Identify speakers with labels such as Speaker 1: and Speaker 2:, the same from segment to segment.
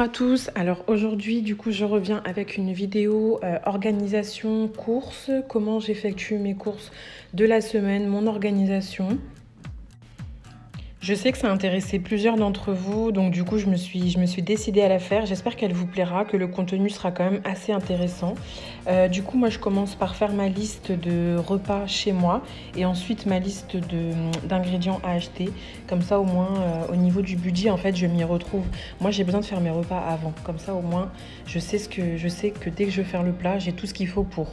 Speaker 1: à tous, alors aujourd'hui du coup je reviens avec une vidéo organisation courses, comment j'effectue mes courses de la semaine, mon organisation. Je sais que ça a intéressé plusieurs d'entre vous, donc du coup je me suis décidée à la faire. J'espère qu'elle vous plaira, que le contenu sera quand même assez intéressant. Du coup moi je commence par faire ma liste de repas chez moi et ensuite ma liste d'ingrédients à acheter. Comme ça au moins au niveau du budget en fait je m'y retrouve. Moi j'ai besoin de faire mes repas avant, comme ça au moins je sais que dès que je vais faire le plat j'ai tout ce qu'il faut pour.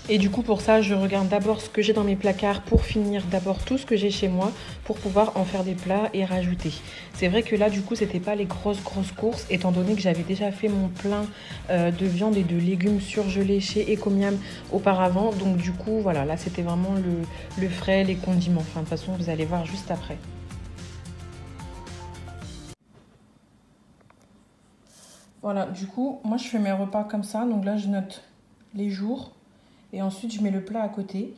Speaker 1: Et du coup pour ça je regarde d'abord ce que j'ai dans mes placards pour finir d'abord tout ce que j'ai chez moi pour pouvoir en faire des plats et rajouter. C'est vrai que là du coup c'était pas les grosses courses étant donné que j'avais déjà fait mon plein de viande et de légumes surgelés chez Ecomiam auparavant. Donc du coup voilà, là c'était vraiment le frais, les condiments. Enfin de toute façon vous allez voir juste après. Voilà, du coup moi je fais mes repas comme ça. Donc là je note les jours. Et ensuite, je mets le plat à côté.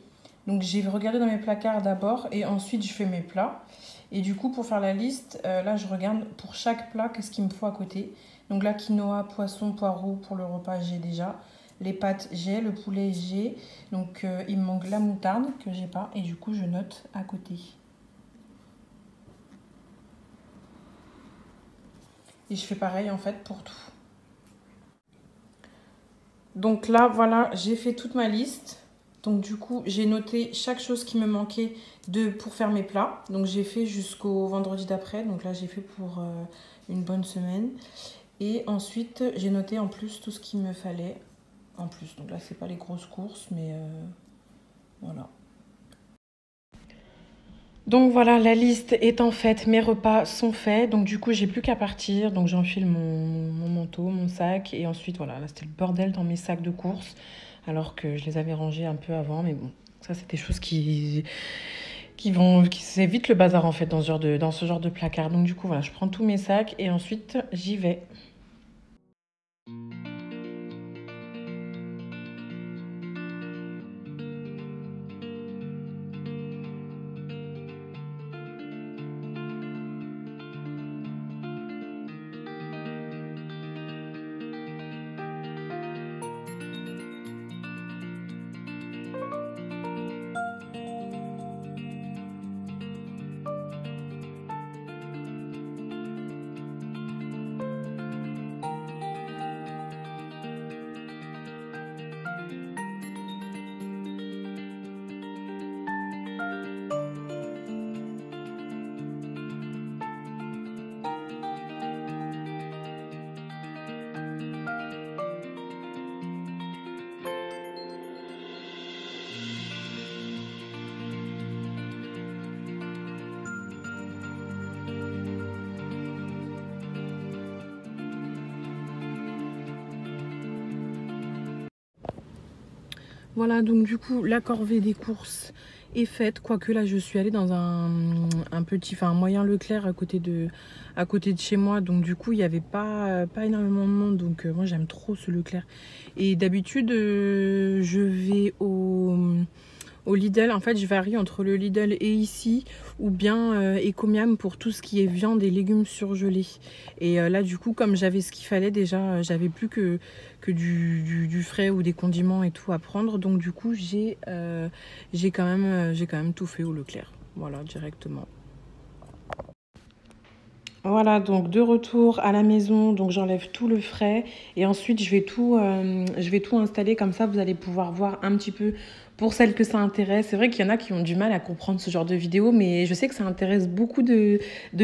Speaker 1: Donc, j'ai regardé dans mes placards d'abord et ensuite, je fais mes plats. Et du coup, pour faire la liste, là, je regarde pour chaque plat qu'est-ce qu'il me faut à côté. Donc là, quinoa, poisson, poireau pour le repas, j'ai déjà. Les pâtes, j'ai. Le poulet, j'ai. Donc, il me manque la moutarde que j'ai pas. Et du coup, je note à côté. Et je fais pareil, en fait, pour tout. Donc là, voilà, j'ai fait toute ma liste. Donc du coup, j'ai noté chaque chose qui me manquait pour faire mes plats. Donc j'ai fait jusqu'au vendredi d'après. Donc là, j'ai fait pour une bonne semaine. Et ensuite, j'ai noté en plus tout ce qu'il me fallait en plus. Donc là, c'est pas les grosses courses, mais voilà. Donc voilà, la liste étant faite, mes repas sont faits. Donc du coup, j'ai plus qu'à partir. Donc j'enfile mon manteau, mon sac. Et ensuite, voilà, là, c'était le bordel dans mes sacs de courses. Alors que je les avais rangés un peu avant. Mais bon, ça, c'est des choses c'est vite le bazar en fait dans ce genre de placard. Donc du coup, voilà, je prends tous mes sacs et ensuite, j'y vais. Voilà, donc du coup, la corvée des courses est faite. Quoique là, je suis allée dans un moyen Leclerc à côté de chez moi. Donc du coup, il n'y avait pas énormément de monde. Donc moi, j'aime trop ce Leclerc. Et d'habitude, je vais au Lidl. En fait, je varie entre le Lidl et ici, ou bien Ecomiam pour tout ce qui est viande et légumes surgelés. Et là, du coup, comme j'avais ce qu'il fallait déjà, j'avais plus que du frais ou des condiments et tout à prendre. Donc du coup, j'ai quand même tout fait au Leclerc. Voilà, directement. Voilà, donc de retour à la maison, donc j'enlève tout le frais et ensuite je vais tout installer comme ça, vous allez pouvoir voir un petit peu pour celles que ça intéresse. C'est vrai qu'il y en a qui ont du mal à comprendre ce genre de vidéo, mais je sais que ça intéresse beaucoup de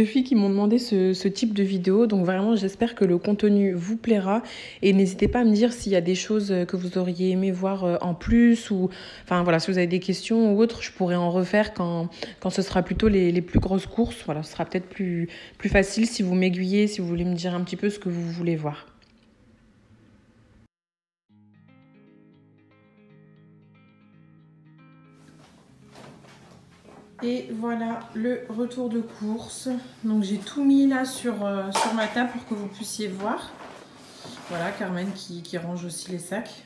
Speaker 1: filles qui m'ont demandé ce type de vidéo. Donc vraiment, j'espère que le contenu vous plaira et n'hésitez pas à me dire s'il y a des choses que vous auriez aimé voir en plus ou enfin voilà, si vous avez des questions ou autres, je pourrais en refaire quand ce sera plutôt les plus grosses courses. Voilà, ce sera peut-être plus facile si vous m'aiguillez, si vous voulez me dire un petit peu ce que vous voulez voir. Et voilà le retour de course. Donc j'ai tout mis là sur ma table pour que vous puissiez voir. Voilà, Carmen qui range aussi les sacs.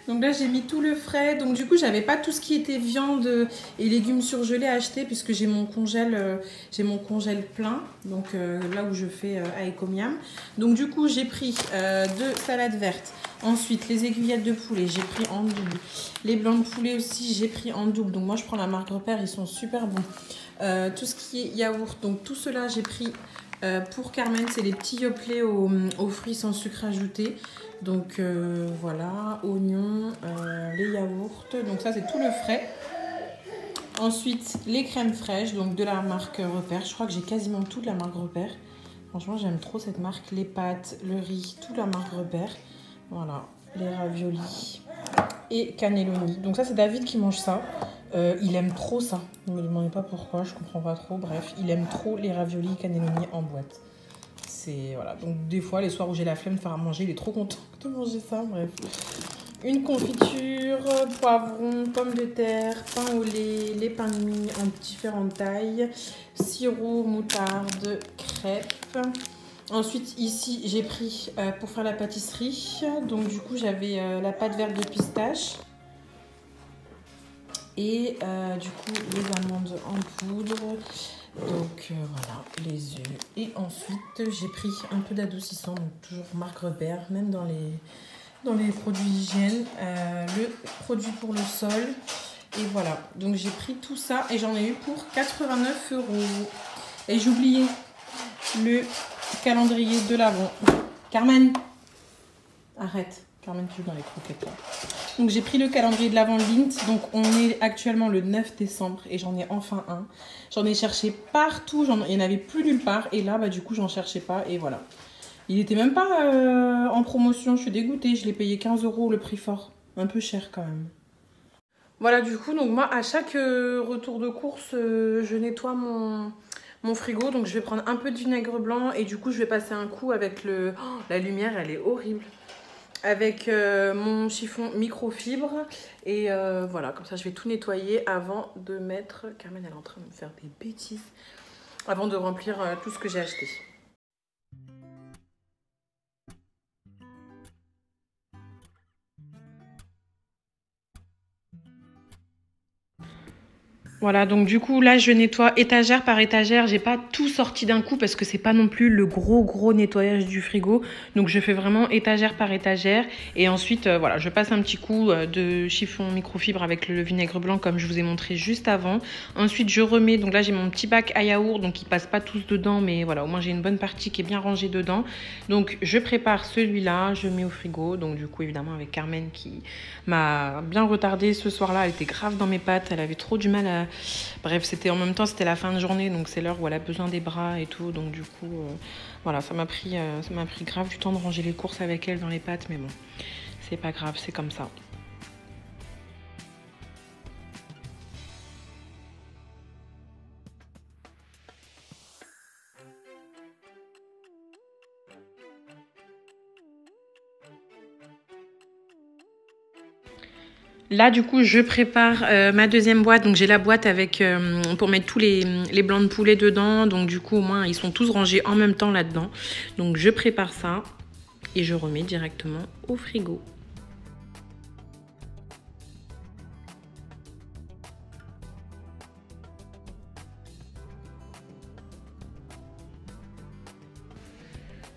Speaker 1: Donc là j'ai mis tout le frais. Donc du coup j'avais pas tout ce qui était viande et légumes surgelés à acheter puisque j'ai mon congèle plein. Donc là où je fais à Ecomiam. Donc du coup j'ai pris 2 salades vertes. Ensuite les aiguillettes de poulet j'ai pris en double. Les blancs de poulet aussi j'ai pris en double. Donc moi je prends la marque Repère, ils sont super bons. Tout ce qui est yaourt, donc tout cela j'ai pris pour Carmen, c'est les petits yoplait aux fruits sans sucre ajouté. Donc voilà, oignons, les yaourts, donc ça c'est tout le frais. Ensuite les crèmes fraîches, donc de la marque Repère. Je crois que j'ai quasiment toute la marque Repère. Franchement j'aime trop cette marque, les pâtes, le riz, toute la marque Repère. Voilà, les raviolis et cannelloni. Donc ça c'est David qui mange ça. Il aime trop ça. Ne me demandez pas pourquoi, je comprends pas trop. Bref, il aime trop les raviolis cannelloni en boîte. C'est voilà. Donc des fois, les soirs où j'ai la flemme de faire à manger, il est trop content de manger ça. Bref. Une confiture, poivron, pommes de terre, pain au lait, les pains de mie en différentes tailles, sirop, moutarde, crêpes. Ensuite, ici, j'ai pris pour faire la pâtisserie. Donc du coup, j'avais la pâte verte de pistache. Et du coup les amandes en poudre, donc voilà les œufs. Et ensuite j'ai pris un peu d'adoucissant, donc toujours marque Repère, même dans les produits hygiène, le produit pour le sol. Et voilà, donc j'ai pris tout ça et j'en ai eu pour 89 €. Et j'ai oublié le calendrier de l'Avent. Carmen, arrête. Carmen, tu joues dans les croquettes là. Donc j'ai pris le calendrier de l'Avent Lint. Donc on est actuellement le 9 décembre et j'en ai enfin un. J'en ai cherché partout, il n'y en avait plus nulle part. Et là, bah, du coup, j'en cherchais pas et voilà. Il était même pas en promotion, je suis dégoûtée. Je l'ai payé 15 € le prix fort. Un peu cher quand même. Voilà, du coup, donc moi, à chaque retour de course, je nettoie mon frigo. Donc je vais prendre un peu de vinaigre blanc et du coup, je vais passer un coup avec le... Oh, la lumière, elle est horrible. Avec mon chiffon microfibre et voilà, comme ça je vais tout nettoyer avant de mettre... Carmen elle est en train de me faire des bêtises. Avant de remplir tout ce que j'ai acheté. Voilà, donc du coup, là, je nettoie étagère par étagère. J'ai pas tout sorti d'un coup parce que c'est pas non plus le gros nettoyage du frigo. Donc, je fais vraiment étagère par étagère. Et ensuite, voilà, je passe un petit coup de chiffon microfibre avec le vinaigre blanc comme je vous ai montré juste avant. Ensuite, je remets, donc là, j'ai mon petit bac à yaourt. Donc, ils passent pas tous dedans, mais voilà, au moins, j'ai une bonne partie qui est bien rangée dedans. Donc, je prépare celui-là, je mets au frigo. Donc, du coup, évidemment, avec Carmen qui m'a bien retardée ce soir-là. Elle était grave dans mes pattes. Elle avait trop du mal à... Bref, en même temps, c'était la fin de journée, donc c'est l'heure où elle a besoin des bras et tout. Donc du coup, voilà, ça m'a pris grave du temps de ranger les courses avec elle dans les pattes, mais bon, c'est pas grave, c'est comme ça. Là, du coup, je prépare ma deuxième boîte. Donc, j'ai la boîte avec pour mettre tous les blancs de poulet dedans. Donc, du coup, au moins, ils sont tous rangés en même temps là-dedans. Donc, je prépare ça et je remets directement au frigo.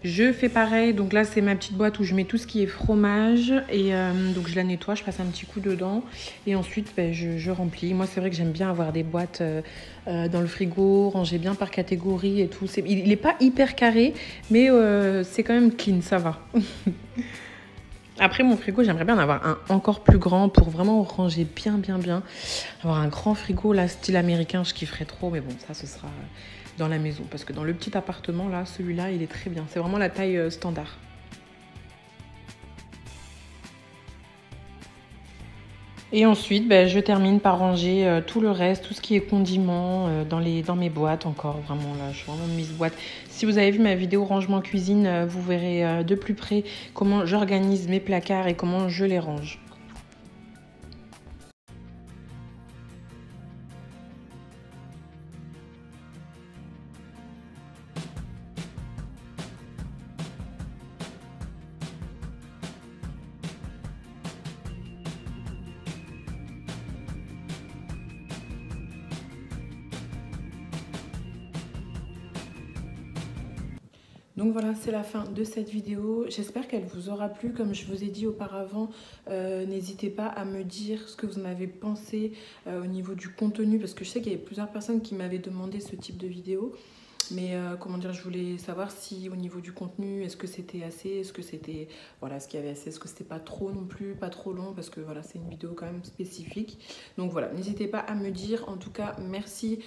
Speaker 1: Je fais pareil, donc là c'est ma petite boîte où je mets tout ce qui est fromage et donc je la nettoie, je passe un petit coup dedans et ensuite je remplis. Moi c'est vrai que j'aime bien avoir des boîtes dans le frigo, rangées bien par catégorie et tout. Il n'est pas hyper carré mais c'est quand même clean, ça va. Après mon frigo j'aimerais bien en avoir un encore plus grand pour vraiment ranger bien. Avoir un grand frigo là style américain je kifferais trop mais bon ça ce sera... dans la maison parce que dans le petit appartement là celui-là il est très bien, c'est vraiment la taille standard. Et ensuite je termine par ranger tout le reste, tout ce qui est condiments dans mes boîtes encore, vraiment là je suis vraiment mise boîte. Si vous avez vu ma vidéo rangement cuisine, vous verrez de plus près comment j'organise mes placards et comment je les range. Donc voilà, c'est la fin de cette vidéo. J'espère qu'elle vous aura plu. Comme je vous ai dit auparavant, n'hésitez pas à me dire ce que vous en avez pensé au niveau du contenu, parce que je sais qu'il y avait plusieurs personnes qui m'avaient demandé ce type de vidéo. Mais comment dire, je voulais savoir si au niveau du contenu, est-ce que c'était assez, est-ce que c'était, voilà, est-ce qu'il y avait assez, est-ce que c'était pas trop non plus, pas trop long, parce que voilà, c'est une vidéo quand même spécifique. Donc voilà, n'hésitez pas à me dire. En tout cas, merci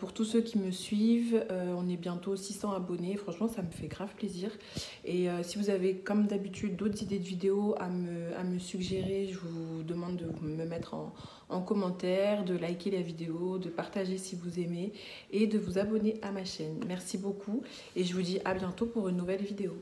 Speaker 1: pour tous ceux qui me suivent. On est bientôt 600 abonnés, franchement, ça me fait grave plaisir. Et si vous avez, comme d'habitude, d'autres idées de vidéos à me suggérer, je vous demande de me mettre en commentaire, de liker la vidéo, de partager si vous aimez et de vous abonner à ma chaîne. Merci beaucoup et je vous dis à bientôt pour une nouvelle vidéo.